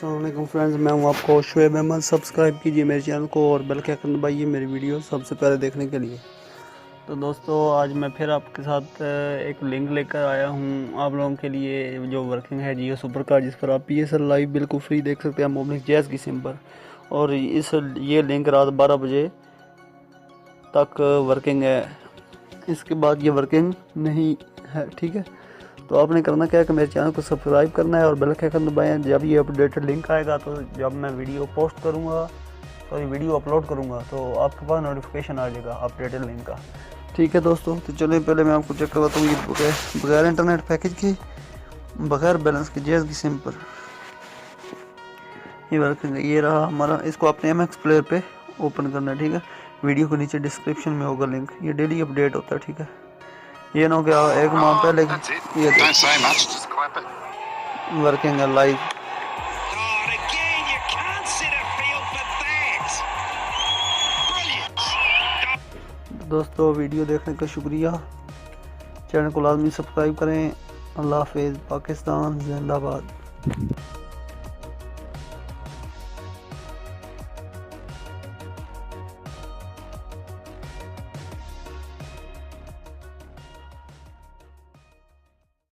अस्सलाम वालेकुम फ्रेंड्स, मैं हूं आपको शुएब अहमद। सब्सक्राइब कीजिए मेरे चैनल को और बेल के आइकन दबाइए मेरी वीडियो सबसे पहले देखने के लिए। तो दोस्तों, आज मैं फिर आपके साथ एक लिंक लेकर आया हूं आप लोगों के लिए जो वर्किंग है जियो सुपर कार, जिस पर आप PSL लाइव बिल्कुल फ्री देख सकते हैं मोबिलिक जैज़ की सिम पर। और ये लिंक रात 12 बजे तक वर्किंग है, इसके बाद ये वर्किंग नहीं है। ठीक है, तो आपने करना क्या है कि मेरे चैनल को सब्सक्राइब करना है और बेल के आइकन दबाएं। जब ये अपडेटेड लिंक आएगा, तो जब मैं वीडियो पोस्ट करूँगा, वीडियो अपलोड करूँगा, तो आपके पास नोटिफिकेशन आ जाएगा अपडेटेड लिंक का। ठीक है दोस्तों, तो चलिए पहले मैं आपको चेक करवाता हूँ ये बगैर इंटरनेट पैकेज के, बगैर बैलेंस के जैज़ की सिम पर ये वर्किंग है। ये रहा हमारा, इसको अपने MX प्लेयर पे ओपन करना है। ठीक है, वीडियो के नीचे डिस्क्रिप्शन में होगा लिंक। ये डेली अपडेट होता है। ठीक है, ये ना हो गया एक माह पहले ये वर्किंग है लाइव। दोस्तों, वीडियो देखने का शुक्रिया। चैनल को लाजमी सब्सक्राइब करें। अल्लाह हाफिज़। पाकिस्तान जिंदाबाद।